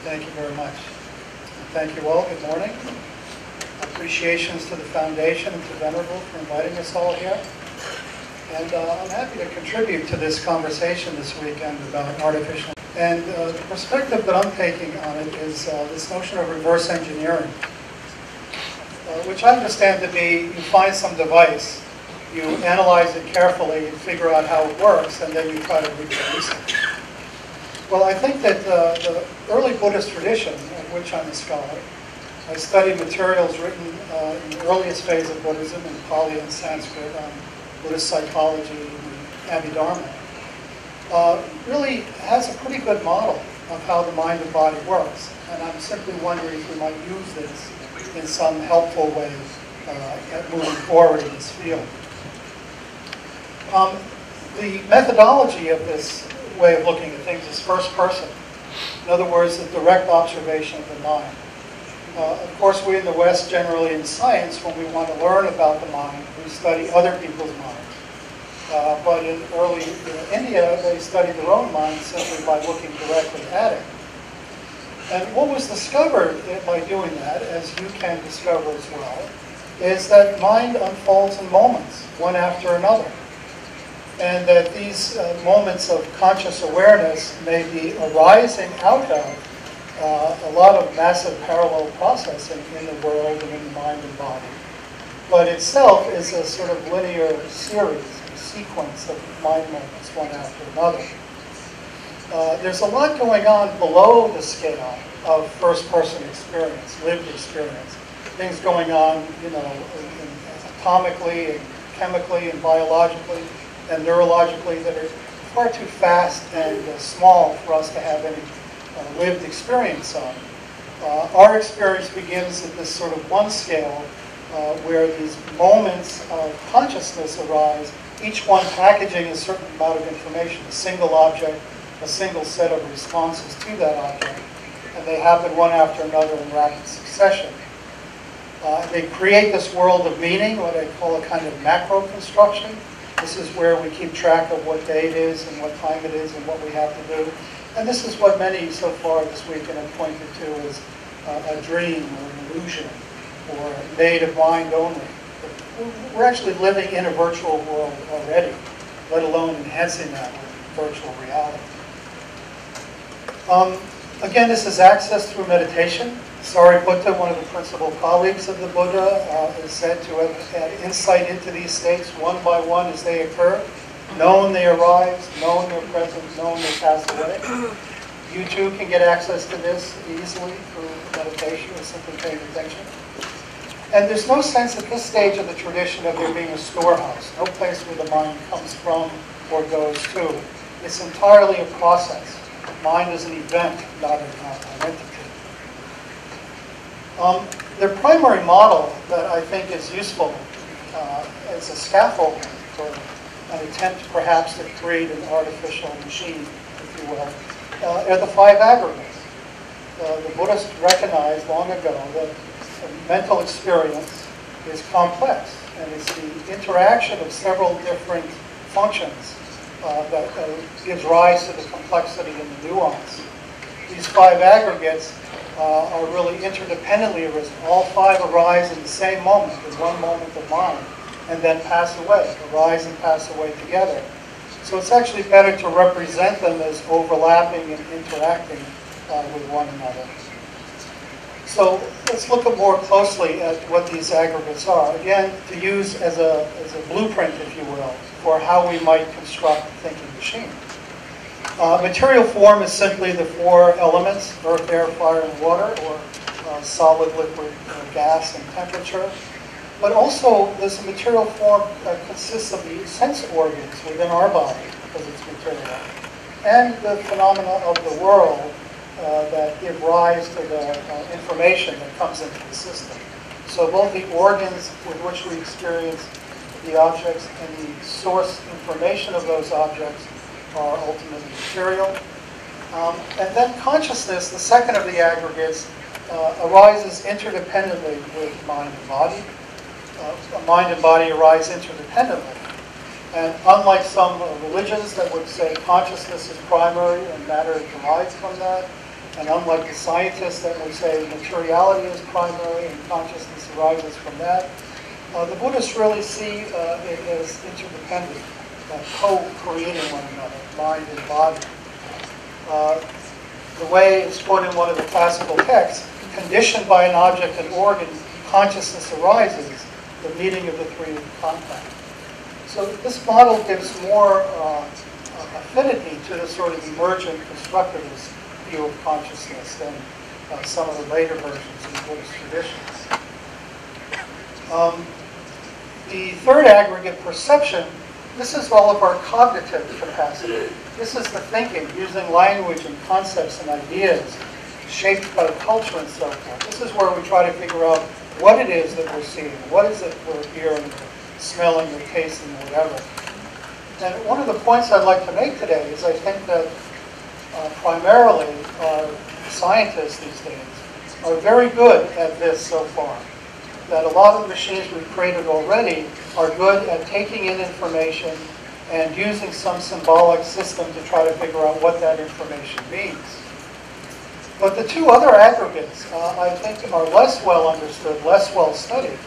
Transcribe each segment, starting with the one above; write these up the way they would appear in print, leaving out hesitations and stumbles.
Thank you very much. Thank you all. Good morning. Appreciations to the Foundation and to Venerable for inviting us all here. And I'm happy to contribute to this conversation this weekend about artificial. And the perspective that I'm taking on it is this notion of reverse engineering, which I understand to be you find some device, you analyze it carefully and figure out how it works, and then you try to reproduce it. Well, I think that the early Buddhist tradition, of which I'm a scholar, I studied materials written in the earliest phase of Buddhism in Pali and Sanskrit on Buddhist psychology and Abhidharma, really has a pretty good model of how the mind and body works. And I'm simply wondering if we might use this in some helpful way moving forward in this field. The methodology of this way of looking at things is first person. In other words, the direct observation of the mind. Of course, we in the West, generally in science, when we want to learn about the mind, we study other people's minds. But in early India, they studied their own minds simply by looking directly at it. And what was discovered by doing that, as you can discover as well, is that mind unfolds in moments, one after another. And that these moments of conscious awareness may be arising out of a lot of massive parallel processing in the world and in the mind and body. But itself is a sort of linear series, a sequence of mind moments, one after another. There's a lot going on below the scale of first-person experience, lived experience. Things going on, atomically and chemically and biologically and neurologically that are far too fast and small for us to have any lived experience on. Our experience begins at this sort of one scale where these moments of consciousness arise, each one packaging a certain amount of information, a single object, a single set of responses to that object, and they happen one after another in rapid succession. They create this world of meaning, what I call a kind of macro construction. This is where we keep track of what day it is and what time it is and what we have to do. And this is what many so far this weekend have pointed to as a dream or an illusion or made of mind only. We're actually living in a virtual world already, let alone enhancing that with virtual reality. Again, this is accessed through meditation. Sariputta, one of the principal colleagues of the Buddha, is said to have had insight into these states one by one as they occur. Known they arise, known they're present, known they pass away. You too can get access to this easily through meditation or simply paying attention. And there's no sense at this stage of the tradition of there being a storehouse, no place where the mind comes from or goes to. It's entirely a process. Mind is an event, not an entity. Their primary model that I think is useful as a scaffolding for an attempt perhaps to create an artificial machine, if you will, are the five aggregates. The Buddhists recognized long ago that mental experience is complex, and it's the interaction of several different functions that gives rise to the complexity and the nuance. These five aggregates are really interdependently arisen. All five arise in the same moment, in one moment of mind, and then pass away, arise and pass away together. So it's actually better to represent them as overlapping and interacting with one another. So let's look more closely at what these aggregates are. Again, to use as a blueprint, if you will, for how we might construct a thinking machine. Material form is simply the four elements, earth, air, fire, and water, or solid, liquid, gas, and temperature. But also, this material form consists of the sense organs within our body, because it's material, and the phenomena of the world that give rise to the information that comes into the system. So both the organs with which we experience the objects and the source information of those objects are ultimately material. And then consciousness, the second of the aggregates, arises interdependently with mind and body. Mind and body arise interdependently. And unlike some religions that would say consciousness is primary and matter derives from that, And unlike the scientists that would say materiality is primary and consciousness arises from that, the Buddhists really see it as interdependent, co-creating one another, mind and body. The way it's put in one of the classical texts, conditioned by an object and organ, consciousness arises, the meeting of the three in contact. So this model gives more affinity to the sort of emergent constructivist view of consciousness than some of the later versions in Buddhist traditions. The third aggregate, perception, this is all of our cognitive capacity. This is the thinking, using language and concepts and ideas shaped by culture and so forth. This is where we try to figure out what it is that we're seeing, what is it we're hearing, smelling, or tasting, or whatever. And one of the points I'd like to make today is I think that primarily scientists these days are very good at this so far. That a lot of the machines we've created already are good at taking in information and using some symbolic system to try to figure out what that information means. But the two other aggregates, I think, are less well understood, less well studied.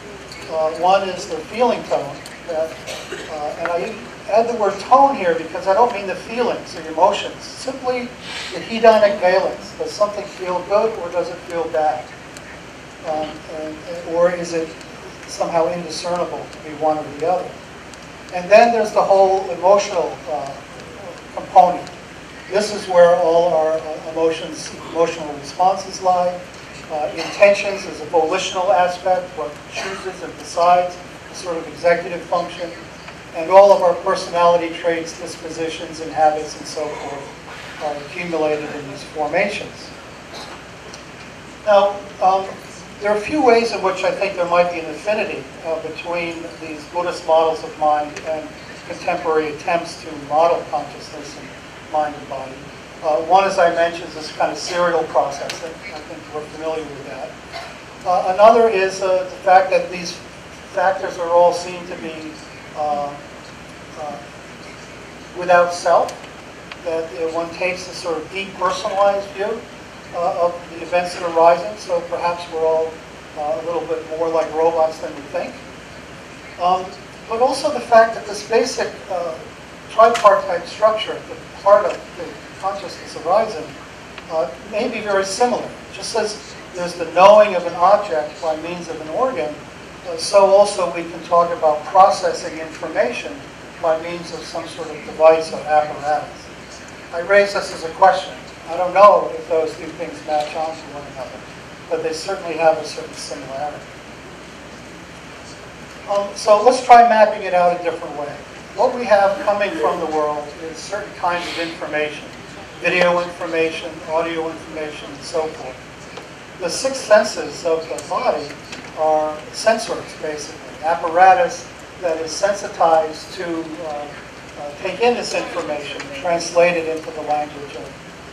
One is the feeling tone, and I add the word tone here because I don't mean the feelings or emotions, simply the hedonic valence. Does something feel good or does it feel bad? Or is it somehow indiscernible to be one or the other? And then there's the whole emotional component. This is where all our emotional responses lie. Intentions is a volitional aspect, what chooses and decides, a sort of executive function. And all of our personality traits, dispositions, and habits, and so forth are accumulated in these formations. Now, there are a few ways in which I think there might be an affinity between these Buddhist models of mind and contemporary attempts to model consciousness and mind and body. One, as I mentioned, is this kind of serial processing. I think we're familiar with that. Another is the fact that these factors are all seen to be without self, that one takes a sort of depersonalized view of the events that are arising, so perhaps we're all a little bit more like robots than we think. But also the fact that this basic tripartite structure, the part of the consciousness arising, may be very similar. Just as there's the knowing of an object by means of an organ, so also we can talk about processing information by means of some sort of device or apparatus. I raise this as a question. I don't know if those two things match on to one another, but they certainly have a certain similarity. So let's try mapping it out a different way. What we have coming from the world is certain kinds of information, video information, audio information, and so forth. The six senses of the body are sensors, basically, apparatus that is sensitized to take in this information, translate it into the language of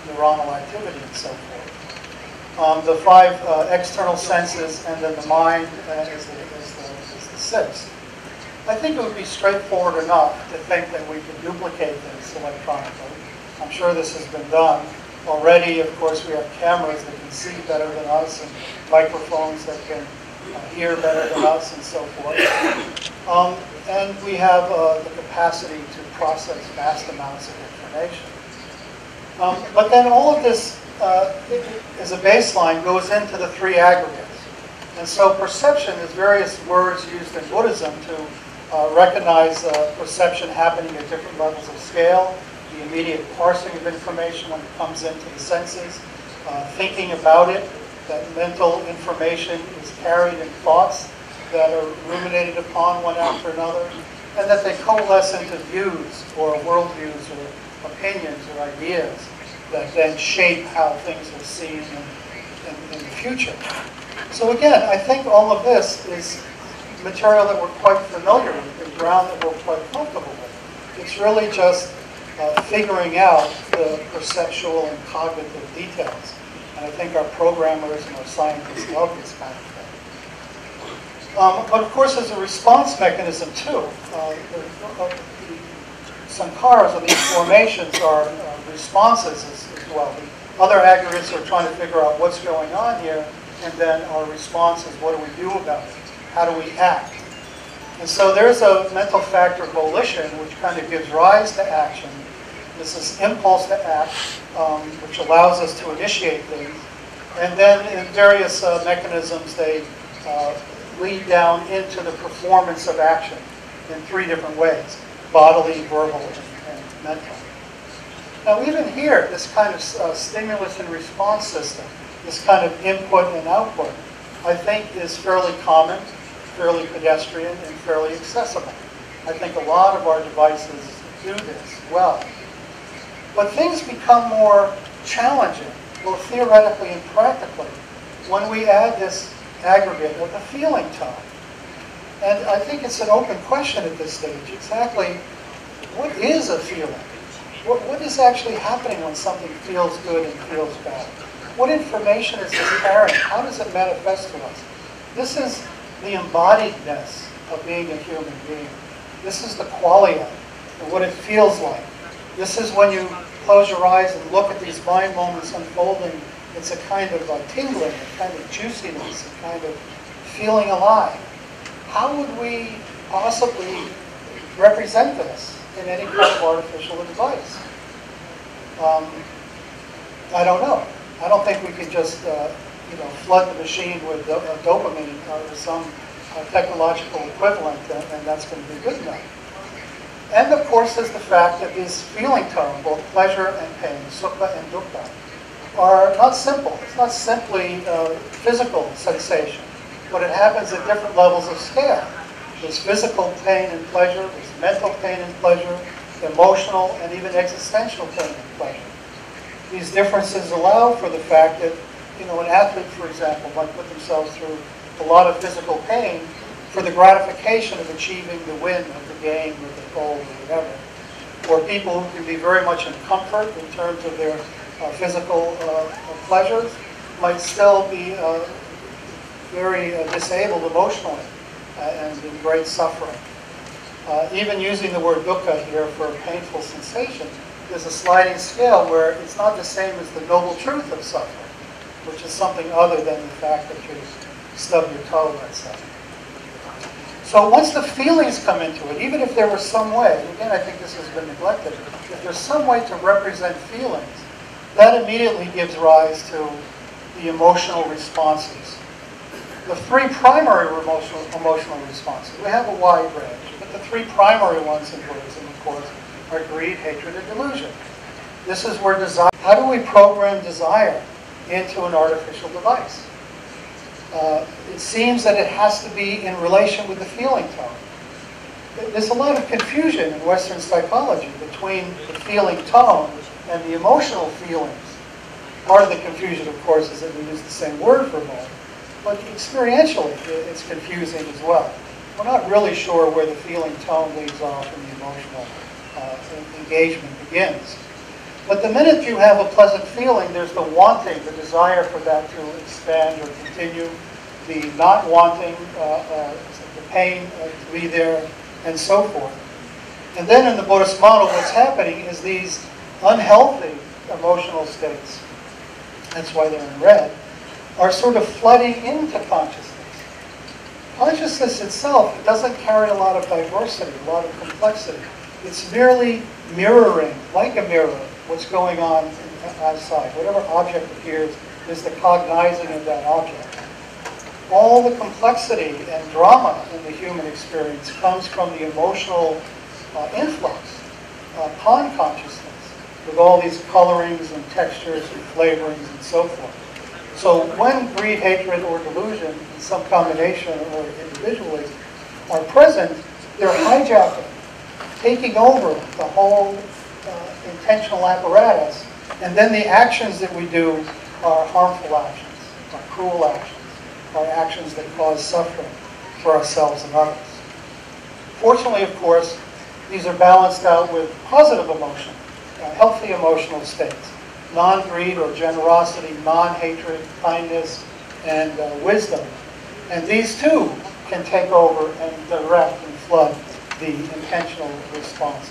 neuronal activity and so forth. The five external senses, and then the mind is the sixth. I think it would be straightforward enough to think that we could duplicate this electronically. I'm sure this has been done. Already, of course, we have cameras that can see better than us, and microphones that can hear better than us, and so forth. And we have the capacity to process vast amounts of information. But then all of this, as a baseline, goes into the three aggregates. And so perception is various words used in Buddhism to recognize perception happening at different levels of scale, the immediate parsing of information when it comes into the senses, thinking about it, that mental information is carried in thoughts that are ruminated upon one after another, and that they coalesce into views or worldviews or opinions or ideas that then shape how things are seen in the future. So again, I think all of this is material that we're quite familiar with, and ground that we're quite comfortable with. It's really just figuring out the perceptual and cognitive details. And I think our programmers and our scientists love this kind of thing. But of course, there's a response mechanism too. The sankharas, or these formations, are responses as well. The Other aggregates are trying to figure out what's going on here, and then our response is, what do we do about it? How do we act? And so there's a mental factor, volition, which kind of gives rise to action. This is impulse to act, which allows us to initiate things. And then in various mechanisms, they lead down into the performance of action in three different ways: bodily, verbal, and mental. Now even here, this kind of stimulus and response system, this kind of input and output, I think is fairly common, fairly pedestrian, and fairly accessible. I think a lot of our devices do this well. But things become more challenging, both theoretically and practically, when we add this aggregate of the feeling tone. And I think it's an open question at this stage, exactly what is a feeling? What is actually happening when something feels good and feels bad? What information is this carrying? How does it manifest to us? This is the embodiedness of being a human being. This is the qualia and what it feels like. This is when you close your eyes and look at these mind moments unfolding, it's a kind of tingling, a kind of juiciness, a kind of feeling alive. How would we possibly represent this in any kind of artificial device? I don't know. I don't think we could just flood the machine with dopamine or some technological equivalent, and that's going to be good enough. And of course, there's the fact that these feeling tone, both pleasure and pain, sukha and dukkha, are not simple. It's not simply physical sensation, but it happens at different levels of scale. There's physical pain and pleasure, there's mental pain and pleasure, emotional and even existential pain and pleasure. These differences allow for the fact that, an athlete, for example, might put themselves through a lot of physical pain for the gratification of achieving the win of the game or the goal or whatever. Or people who can be very much in comfort in terms of their physical pleasures might still be very disabled emotionally and in great suffering. Even using the word dukkha here for a painful sensation, there's a sliding scale where it's not the same as the noble truth of suffering, which is something other than the fact that you stub your toe, let's say. So once the feelings come into it, even if there was some way, again I think this has been neglected, if there's some way to represent feelings, that immediately gives rise to the emotional responses. The three primary emotional responses, we have a wide range, but the three primary ones in Buddhism, of course, are greed, hatred, and delusion. This is where desire, how do we program desire into an artificial device? It seems that it has to be in relation with the feeling tone. There's a lot of confusion in Western psychology between the feeling tone and the emotional feelings. Part of the confusion, of course, is that we use the same word for both. But experientially, it's confusing as well. We're not really sure where the feeling tone leads off and the emotional engagement begins. But the minute you have a pleasant feeling, there's the wanting, the desire for that to expand or continue, the not wanting, the pain to be there, and so forth. And then in the Buddhist model, what's happening is these unhealthy emotional states, that's why they're in red, are sort of flooding into consciousness. Consciousness itself doesn't carry a lot of diversity, a lot of complexity. It's merely mirroring, like a mirror, what's going on outside. Whatever object appears is the cognizing of that object. All the complexity and drama in the human experience comes from the emotional influx upon consciousness, with all these colorings and textures and flavorings and so forth. So when greed, hatred, or delusion, in some combination or individually, are present, they're hijacking, taking over the whole intentional apparatus, and then the actions that we do are harmful actions, are cruel actions, are actions that cause suffering for ourselves and others. Fortunately, of course, these are balanced out with positive emotion, healthy emotional states, non-greed or generosity, non-hatred, kindness, and wisdom. And these too can take over and direct and flood the intentional responses.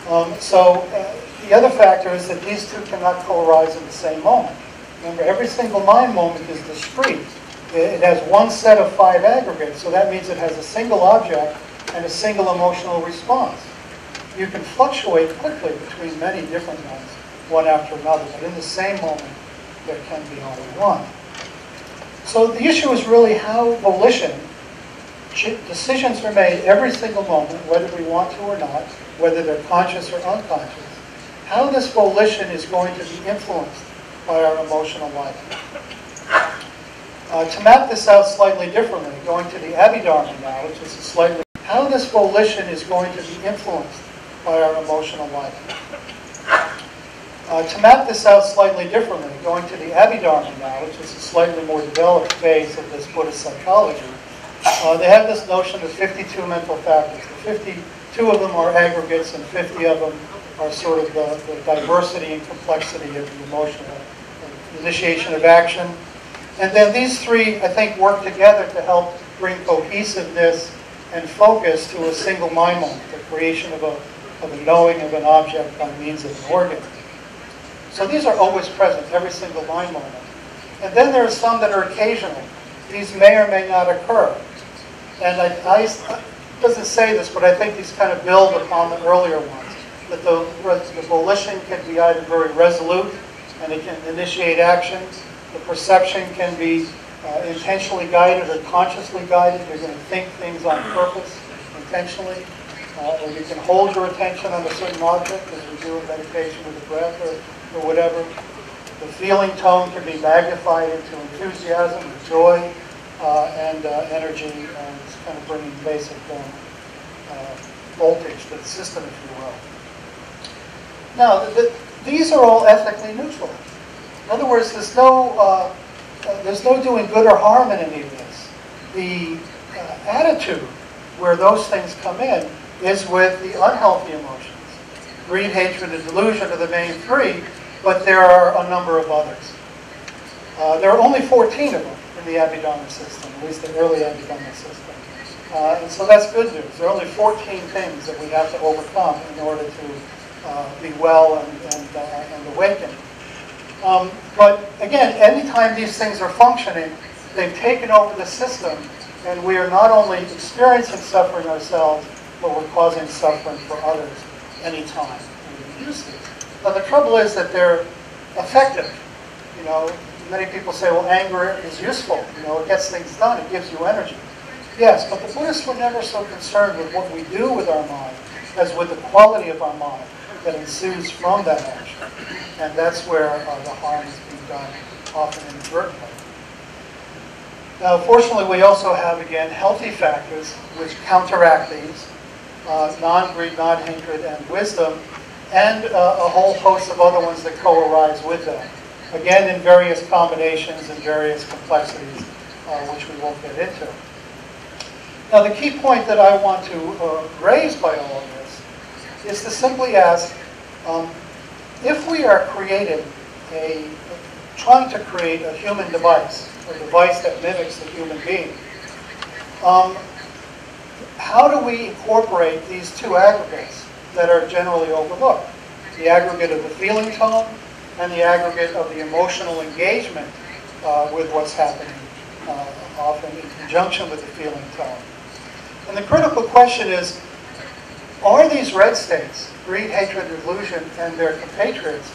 The other factor is that these two cannot polarize in the same moment. Remember, every single mind moment is discrete. It has one set of 5 aggregates, so that means it has a single object and a single emotional response. You can fluctuate quickly between many different ones, one after another, but in the same moment, there can be only one. So the issue is really how volition, decisions are made every single moment, whether we want to or not, whether they're conscious or unconscious, how this volition is going to be influenced by our emotional life. To map this out slightly differently, going to the Abhidharma now, which is how this volition is going to be influenced by our emotional life. To map this out slightly differently, going to the Abhidharma now, which is a slightly more developed phase of this Buddhist psychology, they have this notion of 52 mental factors. 52 of them are aggregates, and 50 of them are sort of the diversity and complexity of the emotional initiation of action. And then these three, I think, work together to help bring cohesiveness and focus to a single mind moment, the creation of a knowing of an object by means of an organ. So these are always present, every single mind moment. And then there are some that are occasional. These may or may not occur. And it doesn't say this, but I think these kind of build upon the earlier ones. That the volition can be either very resolute, and it can initiate action. The perception can be intentionally guided or consciously guided. You're going to think things on purpose, intentionally. Or you can hold your attention on a certain object, as we do in meditation with the breath or whatever. The feeling tone can be magnified into enthusiasm or joy and energy, and it's kind of bringing basic voltage to the system, if you will. Now, these are all ethically neutral. In other words, there's no doing good or harm in any of this. The attitude where those things come in is with the unhealthy emotions. Greed, hatred, and delusion are the main three, but there are a number of others. There are only 14 of them in the Abhidharma system, at least the early Abhidharma system. And so that's good news. There are only 14 things that we have to overcome in order to be well and awaken. But again, anytime these things are functioning, they've taken over the system, and we are not only experiencing suffering ourselves, but we're causing suffering for others anytime we use these. Now the trouble is that they're effective. You know, many people say, well, anger is useful. You know, it gets things done. It gives you energy. Yes, but the Buddhists were never so concerned with what we do with our mind as with the quality of our mind that ensues from that action. And that's where the harm is being done, often inadvertently. Now, fortunately, we also have, again, healthy factors which counteract these. Non-greed, non-hatred, and wisdom, and a whole host of other ones that co-arise with them. Again, in various combinations and various complexities, which we won't get into. Now, the key point that I want to raise by all of this is to simply ask, if we are trying to create a human device, a device that mimics the human being, how do we incorporate these two aggregates that are generally overlooked? The aggregate of the feeling tone and the aggregate of the emotional engagement with what's happening, often in conjunction with the feeling tone. And the critical question is, are these red states, greed, hatred, delusion, and their compatriots,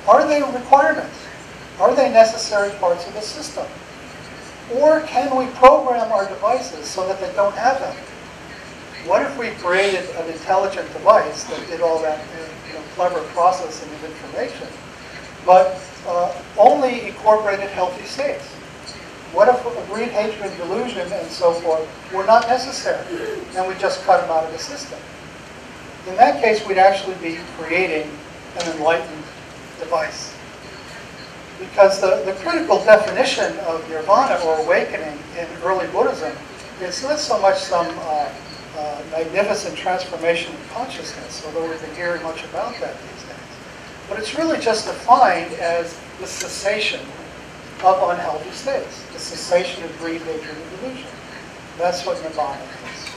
are they requirements? Are they necessary parts of the system? Or can we program our devices so that they don't have them? What if we created an intelligent device that did all that clever processing of information, but only incorporated healthy states? What if greed, hatred, delusion, and so forth were not necessary, and we just cut them out of the system? In that case, we'd actually be creating an enlightened device. Because the critical definition of nirvana or awakening in early Buddhism is not so much some magnificent transformation of consciousness, although we've been hearing much about that these days. But it's really just defined as the cessation of unhealthy states, the cessation of greed, hatred, and delusion. That's what nirvana is.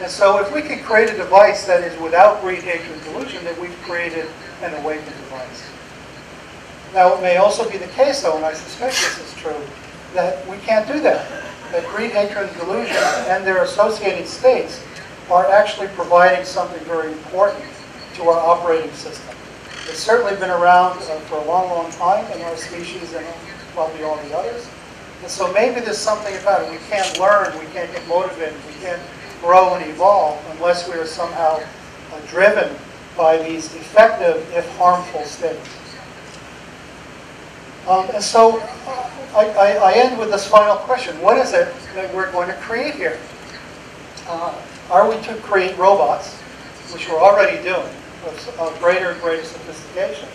And so if we could create a device that is without greed, hatred, and delusion, then we've created an awakened device. Now, it may also be the case, though, and I suspect this is true, that we can't do that. That greed, hatred, and delusion and their associated states are actually providing something very important to our operating system. It's certainly been around for a long, long time in our species and probably all the others. And so maybe there's something about it. We can't learn, we can't get motivated, we can't grow and evolve unless we are somehow driven by these effective, if harmful, states. And so I end with this final question. What is it that we're going to create here? Are we to create robots, which we're already doing, of greater and greater sophistication,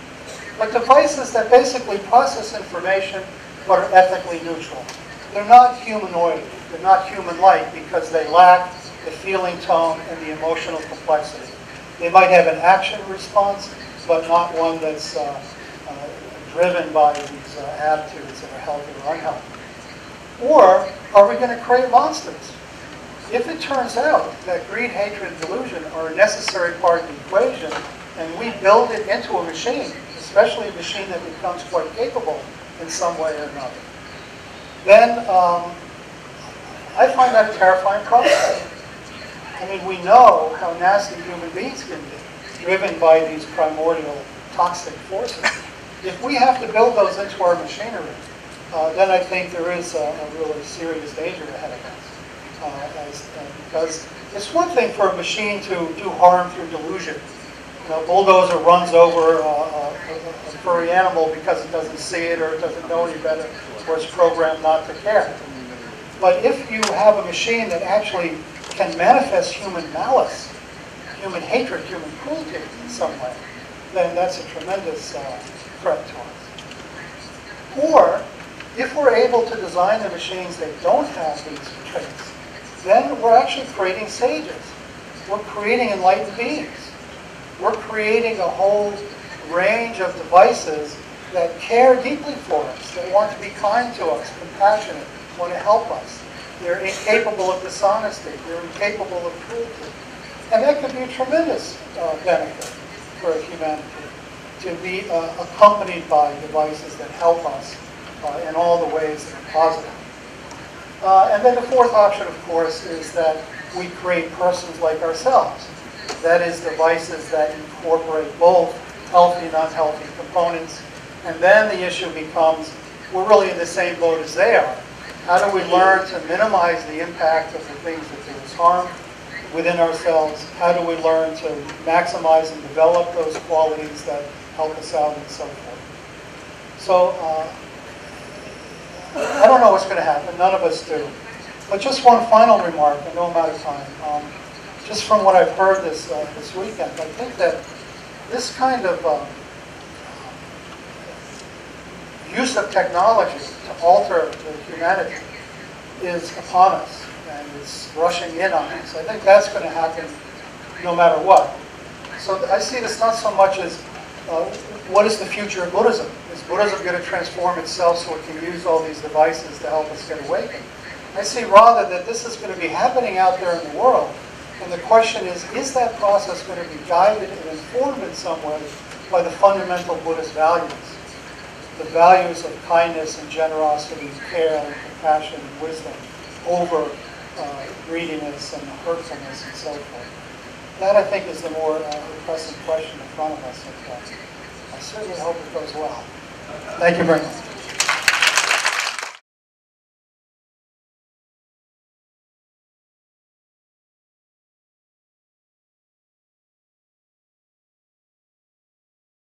but devices that basically process information but are ethically neutral? They're not humanoid, they're not human-like because they lack the feeling tone and the emotional complexity. They might have an action response, but not one that's driven by these attitudes that are healthy or unhealthy. Or are we going to create monsters? If it turns out that greed, hatred, and delusion are a necessary part of the equation, and we build it into a machine, especially a machine that becomes quite capable in some way or another, then I find that a terrifying process. I mean, we know how nasty human beings can be, driven by these primordial toxic forces. If we have to build those into our machinery, then I think there is a really serious danger ahead of us. Because it's one thing for a machine to do harm through delusion. You know, a bulldozer runs over a furry animal because it doesn't see it or it doesn't know any better, or it's programmed not to care. But if you have a machine that actually can manifest human malice, human hatred, human cruelty in some way, then that's a tremendous threat to us. Or, if we're able to design the machines that don't have these traits, then we're actually creating sages. We're creating enlightened beings. We're creating a whole range of devices that care deeply for us, that want to be kind to us, compassionate, want to help us. They're incapable of dishonesty. They're incapable of cruelty. And that could be a tremendous benefit for humanity, to be accompanied by devices that help us in all the ways that are positive. And then the fourth option, of course, is that we create persons like ourselves. That is, devices that incorporate both healthy and unhealthy components. And then the issue becomes, we're really in the same boat as they are. How do we learn to minimize the impact of the things that do us harm within ourselves? How do we learn to maximize and develop those qualities that help us out and so forth? So, I don't know what's going to happen. None of us do. But just one final remark. I know I'm out of time. Just from what I've heard this weekend, I think that this kind of use of technology to alter the humanity is upon us and is rushing in on us. I think that's going to happen no matter what. So I see this not so much as what is the future of Buddhism? Is Buddhism going to transform itself so it can use all these devices to help us get awakened? I see rather that this is going to be happening out there in the world. And the question is that process going to be guided and informed in some way by the fundamental Buddhist values? The values of kindness and generosity, care and compassion and wisdom over greediness and hurtfulness and so forth. That, I think, is the more pressing question in front of us. I certainly hope it goes well. Thank you very much.